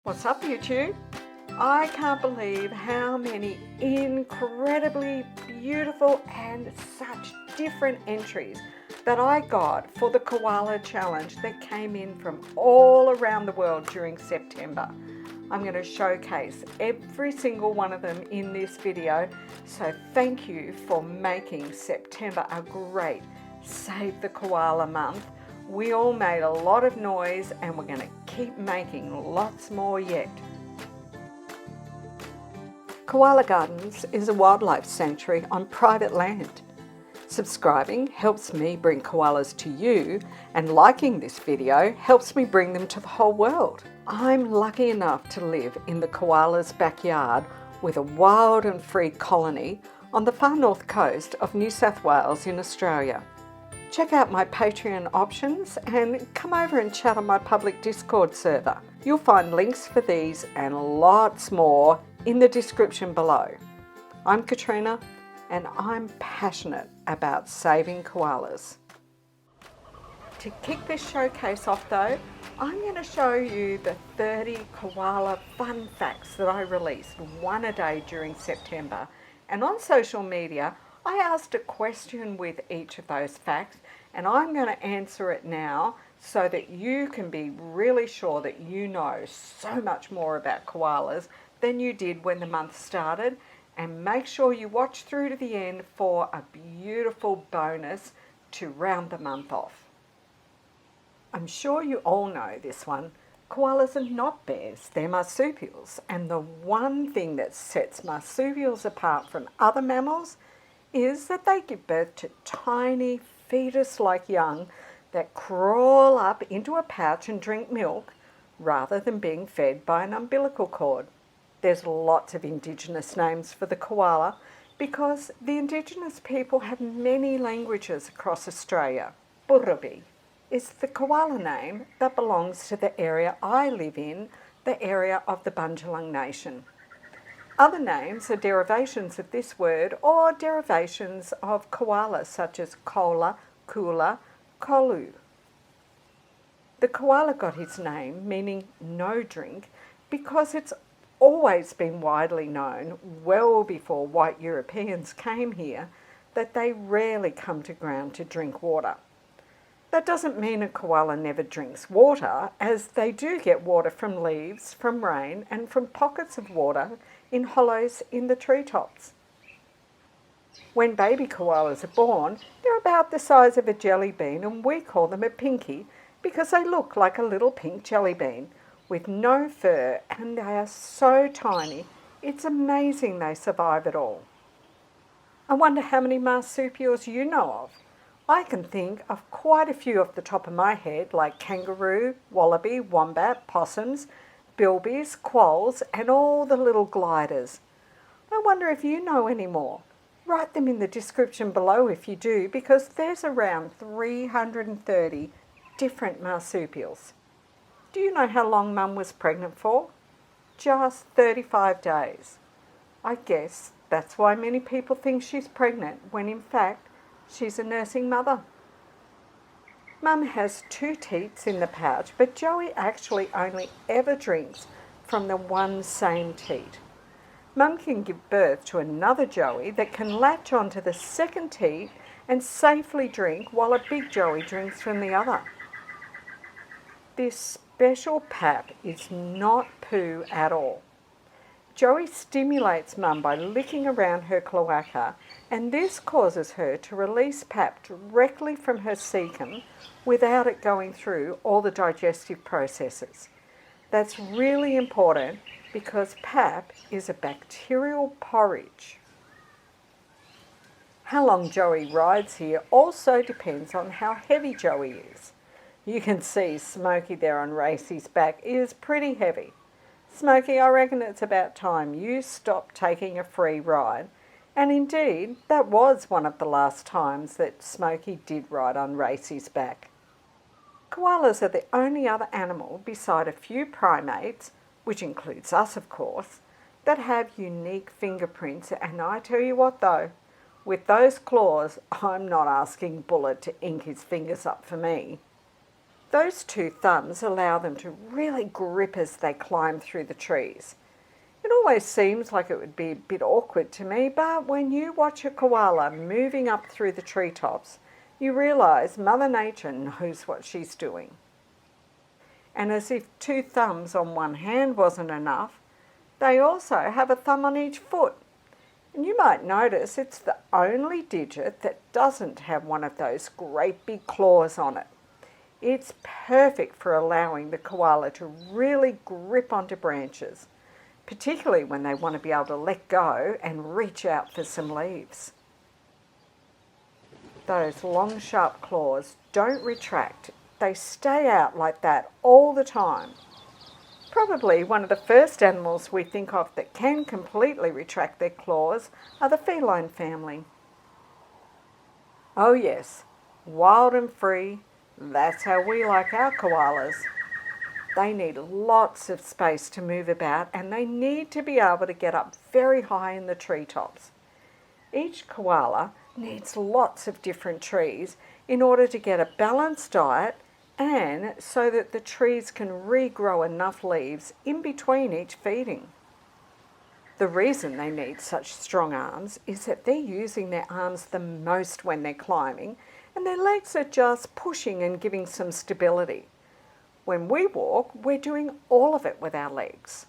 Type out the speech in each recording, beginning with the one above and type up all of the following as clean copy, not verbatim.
What's up, YouTube? I can't believe how many incredibly beautiful and such different entries that I got for the Koala Challenge that came in from all around the world during September. I'm going to showcase every single one of them in this video, so thank you for making September a great Save the Koala month. We all made a lot of noise and we're going to keep making lots more yet. Koala Gardens is a wildlife sanctuary on private land. Subscribing helps me bring koalas to you, and liking this video helps me bring them to the whole world. I'm lucky enough to live in the koala's backyard with a wild and free colony on the far north coast of New South Wales in Australia. Check out my Patreon options and come over and chat on my public Discord server. You'll find links for these and lots more in the description below. I'm Katrina and I'm passionate about saving koalas. To kick this showcase off though, I'm going to show you the 30 koala fun facts that I released one a day during September. And on social media, I asked a question with each of those facts, and I'm going to answer it now so that you can be really sure that you know so much more about koalas than you did when the month started. And make sure you watch through to the end for a beautiful bonus to round the month off. I'm sure you all know this one. Koalas are not bears, they're marsupials. And the one thing that sets marsupials apart from other mammals is that they give birth to tiny fetus-like young that crawl up into a pouch and drink milk rather than being fed by an umbilical cord. There's lots of Indigenous names for the koala because the Indigenous people have many languages across Australia. Burrabi is the koala name that belongs to the area I live in, the area of the Bundjalung Nation. Other names are derivations of this word or derivations of koala, such as kola, kula, kolu. The koala got its name, meaning no drink, because it's always been widely known, well before white Europeans came here, that they rarely come to ground to drink water. That doesn't mean a koala never drinks water, as they do get water from leaves, from rain, and from pockets of water in hollows in the treetops. When baby koalas are born, they're about the size of a jelly bean, and we call them a pinky because they look like a little pink jelly bean with no fur, and they are so tiny, it's amazing they survive at all. I wonder how many marsupials you know of. I can think of quite a few off the top of my head, like kangaroo, wallaby, wombat, possums, bilbies, quolls, and all the little gliders. I wonder if you know any more. Write them in the description below if you do, because there's around 330 different marsupials. Do you know how long Mum was pregnant for? Just 35 days. I guess that's why many people think she's pregnant, when in fact, she's a nursing mother. Mum has 2 teats in the pouch, but Joey actually only ever drinks from the one same teat. Mum can give birth to another Joey that can latch onto the second teat and safely drink while a big Joey drinks from the other. This special pap is not poo at all. Joey stimulates Mum by licking around her cloaca, and this causes her to release pap directly from her cecum without it going through all the digestive processes. That's really important because pap is a bacterial porridge. How long Joey rides here also depends on how heavy Joey is. You can see Smokey there on Racey's back is pretty heavy. Smokey, I reckon it's about time you stopped taking a free ride. And indeed, that was one of the last times that Smokey did ride on Racey's back. Koalas are the only other animal beside a few primates, which includes us of course, that have unique fingerprints. And I tell you what though, with those claws, I'm not asking Bullet to ink his fingers up for me. Those two thumbs allow them to really grip as they climb through the trees. It always seems like it would be a bit awkward to me, but when you watch a koala moving up through the treetops, you realise Mother Nature knows what she's doing. And as if two thumbs on one hand wasn't enough, they also have a thumb on each foot. And you might notice it's the only digit that doesn't have one of those great big claws on it. It's perfect for allowing the koala to really grip onto branches, particularly when they want to be able to let go and reach out for some leaves. Those long, sharp claws don't retract. They stay out like that all the time. Probably one of the first animals we think of that can completely retract their claws are the feline family. Oh yes, wild and free, that's how we like our koalas. They need lots of space to move about and they need to be able to get up very high in the treetops. Each koala needs lots of different trees in order to get a balanced diet and so that the trees can regrow enough leaves in between each feeding. The reason they need such strong arms is that they're using their arms the most when they're climbing, and their legs are just pushing and giving some stability. When we walk, we're doing all of it with our legs.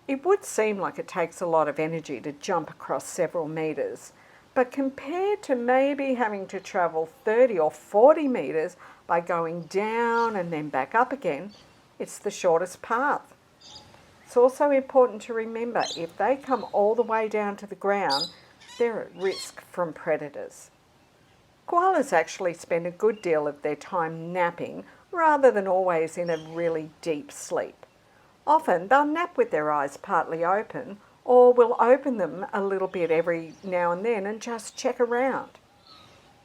It would seem like it takes a lot of energy to jump across several metres, but compared to maybe having to travel 30 or 40 metres by going down and then back up again, it's the shortest path. It's also important to remember if they come all the way down to the ground, they're at risk from predators. Koalas actually spend a good deal of their time napping rather than always in a really deep sleep. Often they'll nap with their eyes partly open, or we'll open them a little bit every now and then and just check around.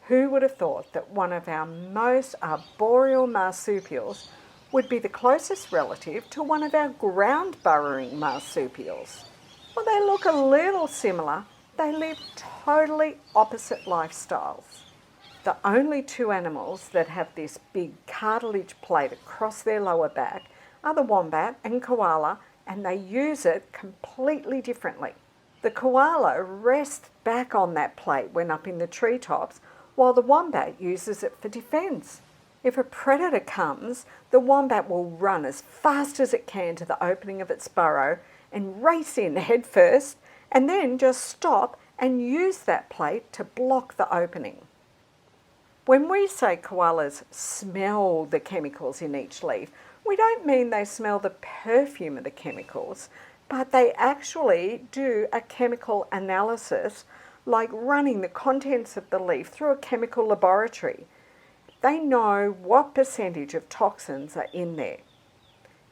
Who would have thought that one of our most arboreal marsupials would be the closest relative to one of our ground-burrowing marsupials? Well, they look a little similar. They live totally opposite lifestyles. The only two animals that have this big cartilage plate across their lower back are the wombat and koala, and they use it completely differently. The koala rests back on that plate when up in the treetops, while the wombat uses it for defence. If a predator comes, the wombat will run as fast as it can to the opening of its burrow and race in head first, and then just stop and use that plate to block the opening. When we say koalas smell the chemicals in each leaf, we don't mean they smell the perfume of the chemicals, but they actually do a chemical analysis, like running the contents of the leaf through a chemical laboratory. They know what percentage of toxins are in there.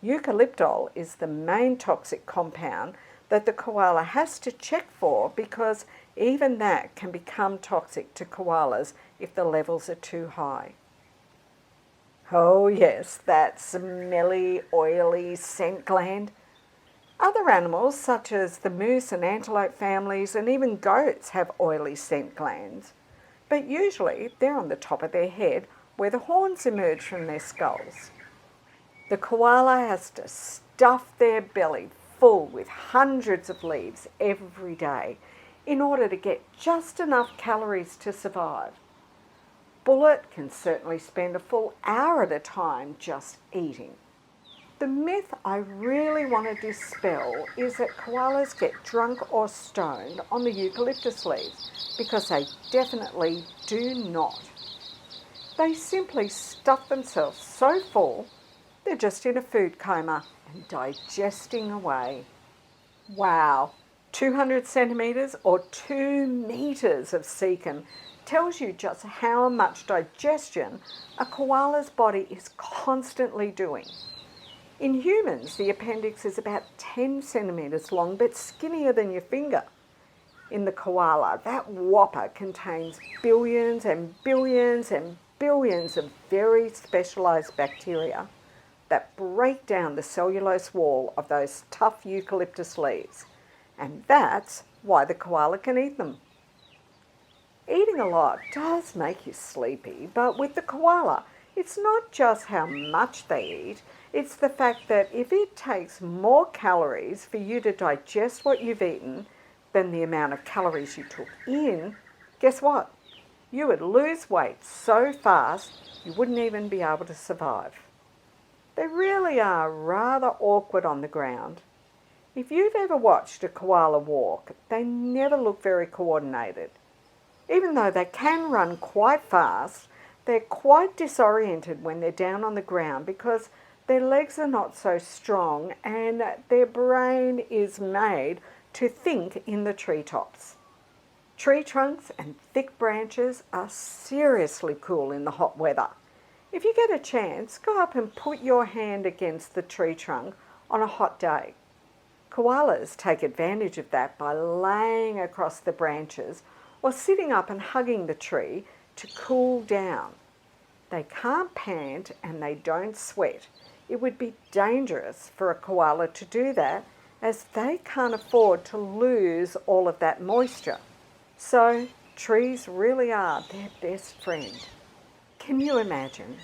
Eucalyptol is the main toxic compound that the koala has to check for, because even that can become toxic to koalas if the levels are too high. Oh yes, that smelly, oily scent gland. Other animals, such as the moose and antelope families and even goats, have oily scent glands, but usually they're on the top of their head where the horns emerge from their skulls. The koala has to stuff their belly full with hundreds of leaves every day in order to get just enough calories to survive. Bullet can certainly spend a full hour at a time just eating. The myth I really want to dispel is that koalas get drunk or stoned on the eucalyptus leaves, because they definitely do not. They simply stuff themselves so full, they're just in a food coma and digesting away. Wow, 200 centimetres or 2 metres of cecum tells you just how much digestion a koala's body is constantly doing. In humans, the appendix is about 10 centimetres long, but skinnier than your finger. In the koala, that whopper contains billions and billions and billions of very specialised bacteria that break down the cellulose wall of those tough eucalyptus leaves. And that's why the koala can eat them. Eating a lot does make you sleepy, but with the koala, It's not just how much they eat, it's the fact that if it takes more calories for you to digest what you've eaten than the amount of calories you took in, guess what? You would lose weight so fast you wouldn't even be able to survive. They really are rather awkward on the ground. If you've ever watched a koala walk, they never look very coordinated. Even though they can run quite fast, they're quite disoriented when they're down on the ground because their legs are not so strong and their brain is made to think in the treetops. Tree trunks and thick branches are seriously cool in the hot weather. If you get a chance, go up and put your hand against the tree trunk on a hot day. Koalas take advantage of that by laying across the branches or sitting up and hugging the tree to cool down. They can't pant and they don't sweat. It would be dangerous for a koala to do that as they can't afford to lose all of that moisture. So trees really are their best friend. Can you imagine?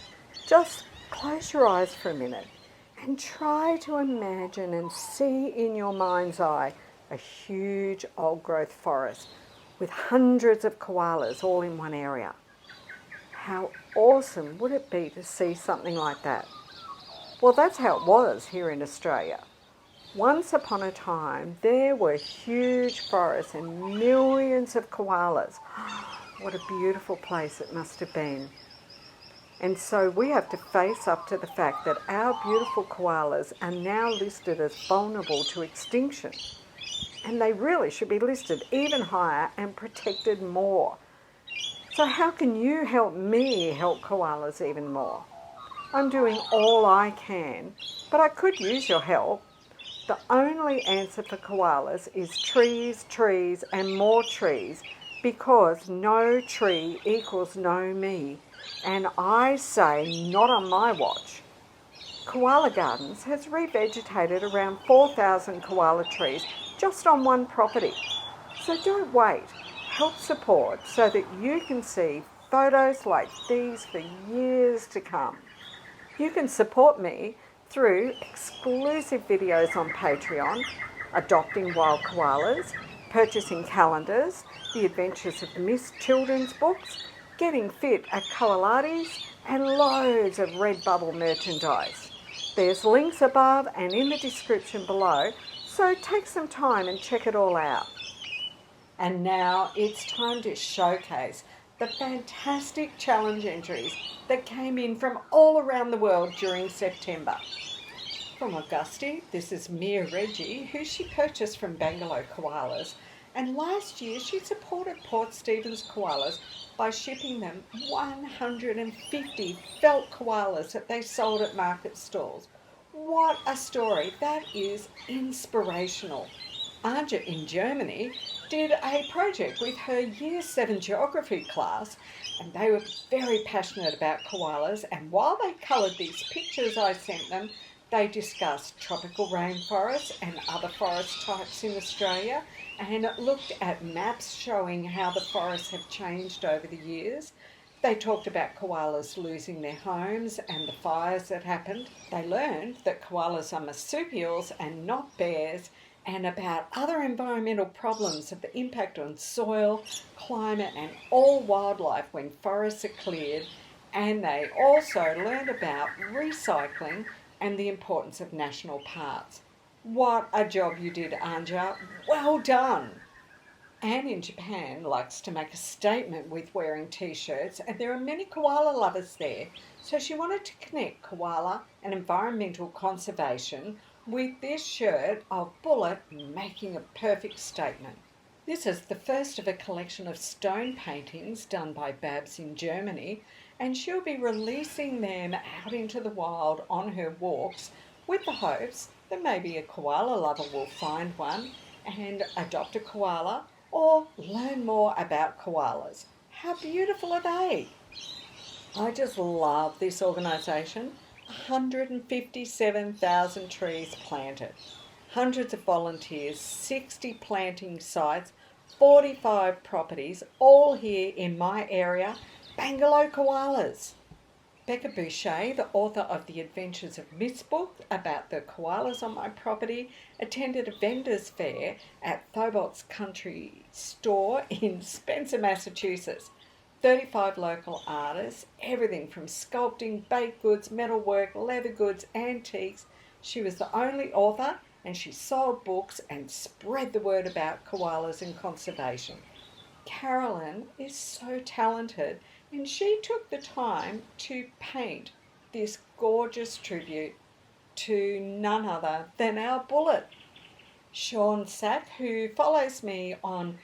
Just close your eyes for a minute and try to imagine and see in your mind's eye a huge old-growth forest with hundreds of koalas all in one area. How awesome would it be to see something like that? Well, that's how it was here in Australia. Once upon a time, there were huge forests and millions of koalas. What a beautiful place it must have been. And so we have to face up to the fact that our beautiful koalas are now listed as vulnerable to extinction. And they really should be listed even higher and protected more. So how can you help me help koalas even more? I'm doing all I can, but I could use your help. The only answer for koalas is trees, trees, and more trees, because no tree equals no me. And I say not on my watch. Koala Gardens has revegetated around 4,000 koala trees just on one property. So don't wait. Help support so that you can see photos like these for years to come. You can support me through exclusive videos on Patreon, adopting wild koalas, purchasing calendars, the Adventures of the Mist children's books, getting fit at Koalates, and loads of Redbubble merchandise. There's links above and in the description below, so take some time and check it all out. And now it's time to showcase the fantastic challenge entries that came in from all around the world during September. From Augusti, this is Mia Reggie, who she purchased from Bangalore Koalas, and last year she supported Port Stephens Koalas by shipping them 150 felt koalas that they sold at market stalls. What a story! That is inspirational. Anja in Germany did a project with her Year 7 geography class, and they were very passionate about koalas, and while they coloured these pictures I sent them, they discussed tropical rainforests and other forest types in Australia, and looked at maps showing how the forests have changed over the years. They talked about koalas losing their homes and the fires that happened. They learned that koalas are marsupials and not bears, and about other environmental problems of the impact on soil, climate and all wildlife when forests are cleared. And they also learned about recycling and the importance of national parks. What a job you did, Anja. Well done. Anne in Japan likes to make a statement with wearing t-shirts, and there are many koala lovers there, so she wanted to connect koala and environmental conservation with this shirt of Bullet making a perfect statement. This is the first of a collection of stone paintings done by Babs in Germany, and she'll be releasing them out into the wild on her walks with the hopes that maybe a koala lover will find one and adopt a koala or learn more about koalas. How beautiful are they? I just love this organisation. 157,000 trees planted, hundreds of volunteers, 60 planting sites, 45 properties, all here in my area, Bangalore Koalas. Becca Boucher, the author of the Adventures of Miss book about the koalas on my property, attended a vendor's fair at Thobolt's Country Store in Spencer, Massachusetts. 35 local artists, everything from sculpting, baked goods, metalwork, leather goods, antiques. She was the only author and she sold books and spread the word about koalas and conservation. Carolyn is so talented and she took the time to paint this gorgeous tribute to none other than our bullet. Sean Sack, who follows me on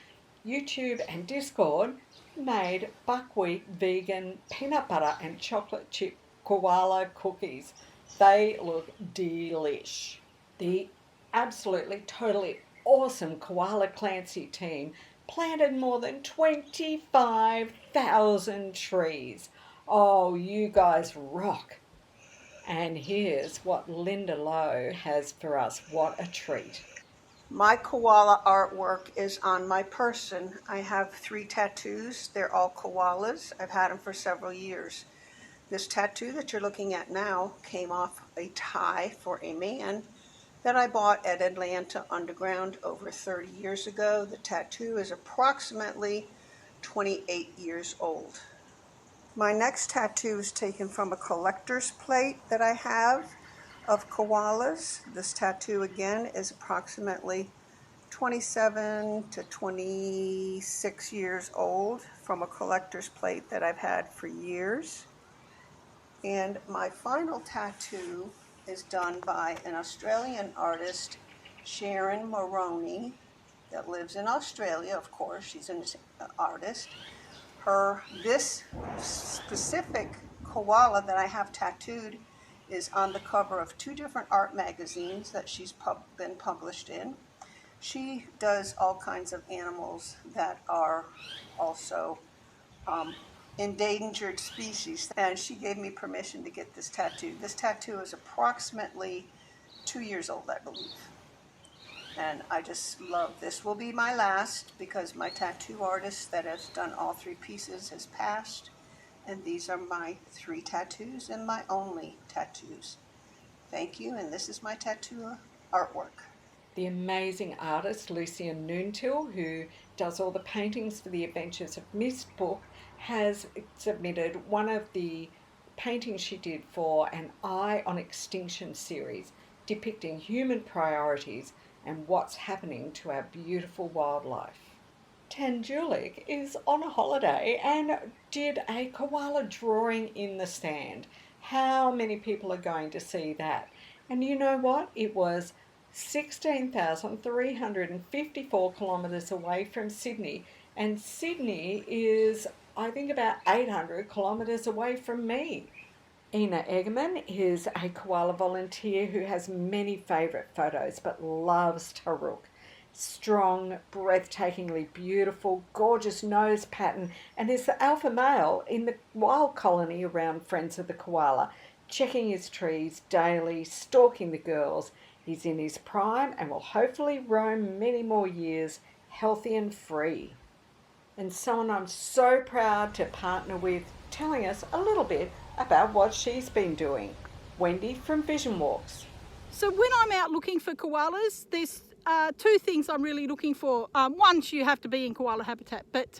YouTube and Discord, made buckwheat vegan peanut butter and chocolate chip koala cookies. They look delish. The absolutely totally awesome Koala Clancy team planted more than 25,000 trees. Oh, you guys rock. And here's what Linda Lowe has for us. What a treat. My koala artwork is on my person. I have 3 tattoos. They're all koalas. I've had them for several years. This tattoo that you're looking at now came off a tie for a man that I bought at Atlanta Underground over 30 years ago. The tattoo is approximately 28 years old. My next tattoo is taken from a collector's plate that I have of koalas. This tattoo again is approximately 27 to 26 years old from a collector's plate that I've had for years. And my final tattoo is done by an Australian artist, Sharon Moroney, that lives in Australia, of course. She's an artist. This specific koala that I have tattooed is on the cover of 2 different art magazines that she's been published in. She does all kinds of animals that are also endangered species, and she gave me permission to get this tattoo. This tattoo is approximately 2 years old, I believe. And I just love this. Will be my last because my tattoo artist that has done all 3 pieces has passed. And these are my 3 tattoos and my only tattoos. Thank you, and this is my tattoo artwork. The amazing artist Lucian Noontill, who does all the paintings for the Adventures of Miss book, has submitted one of the paintings she did for an Eye on Extinction series depicting human priorities and what's happening to our beautiful wildlife. Tanjulik is on a holiday and did a koala drawing in the sand. How many people are going to see that? And you know what? It was 16,354 kilometres away from Sydney, and Sydney is, I think, about 800 kilometres away from me. Ina Eggerman is a koala volunteer who has many favourite photos but loves Taruk. Strong, breathtakingly beautiful, gorgeous nose pattern, and is the alpha male in the wild colony around Friends of the Koala, checking his trees daily, stalking the girls. He's in his prime and will hopefully roam many more years, healthy and free. And someone I'm so proud to partner with, telling us a little bit about what she's been doing. Wendy from Vision Walks. So when I'm out looking for koalas, there's 2 things I'm really looking for. One, you have to be in koala habitat, but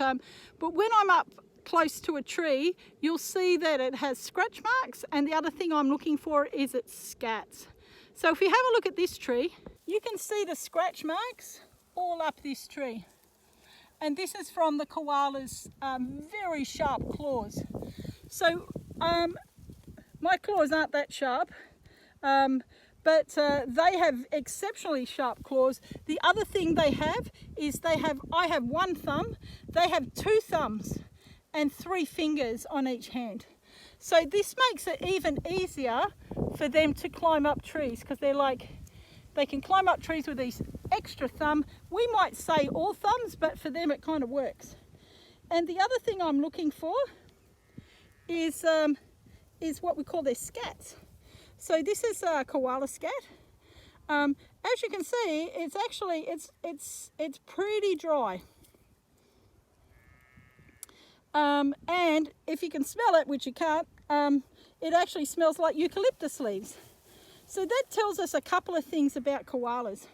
when I'm up close to a tree, you'll see that it has scratch marks, and the other thing I'm looking for is its scats. So if you have a look at this tree, you can see the scratch marks all up this tree. And this is from the koala's very sharp claws. So my claws aren't that sharp, but they have exceptionally sharp claws. The other thing they have is I have 1 thumb, they have 2 thumbs and 3 fingers on each hand. So this makes it even easier for them to climb up trees, because they can climb up trees with these extra thumb. We might say all thumbs, but for them it kind of works. And the other thing I'm looking for is what we call their scats. So this is a koala scat. As you can see, it's actually it's pretty dry. And if you can smell it, which you can't, it actually smells like eucalyptus leaves. So that tells us a couple of things about koalas.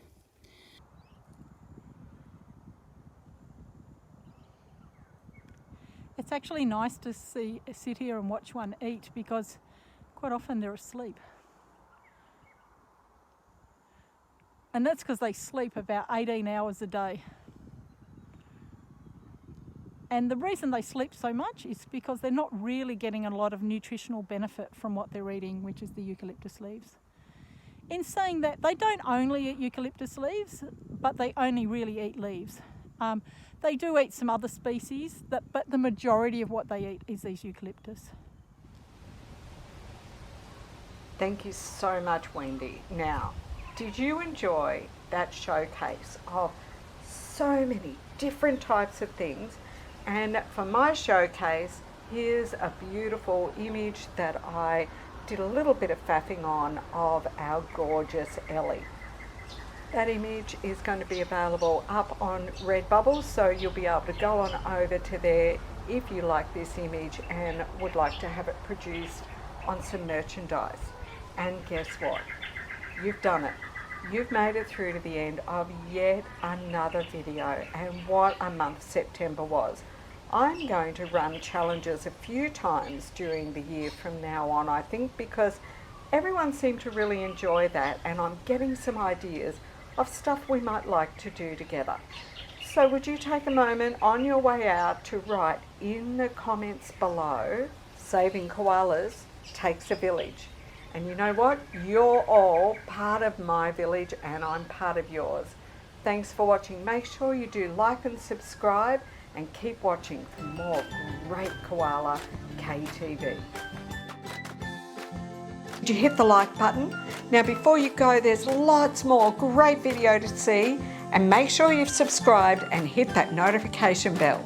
It's actually nice to sit here and watch one eat because quite often they're asleep. And that's because they sleep about 18 hours a day. And the reason they sleep so much is because they're not really getting a lot of nutritional benefit from what they're eating, which is the eucalyptus leaves. In saying that, they don't only eat eucalyptus leaves, but they only really eat leaves. They do eat some other species, but the majority of what they eat is these eucalyptus. Thank you so much, Wendy. Now, did you enjoy that showcase of so many different types of things? And for my showcase, here's a beautiful image that I did a little bit of faffing on of our gorgeous Ellie. That image is going to be available up on Redbubble, so you'll be able to go on over to there if you like this image and would like to have it produced on some merchandise. And guess what? You've done it. You've made it through to the end of yet another video, and what a month September was. I'm going to run challenges a few times during the year from now on, I think, because everyone seemed to really enjoy that, and I'm getting some ideas of stuff we might like to do together. So would you take a moment on your way out to write in the comments below, saving koalas takes a village. And you know what? You're all part of my village and I'm part of yours. Thanks for watching. Make sure you do like and subscribe and keep watching for more great koala KTV. Did you hit the like button? Now before you go, there's lots more great video to see, and make sure you've subscribed and hit that notification bell.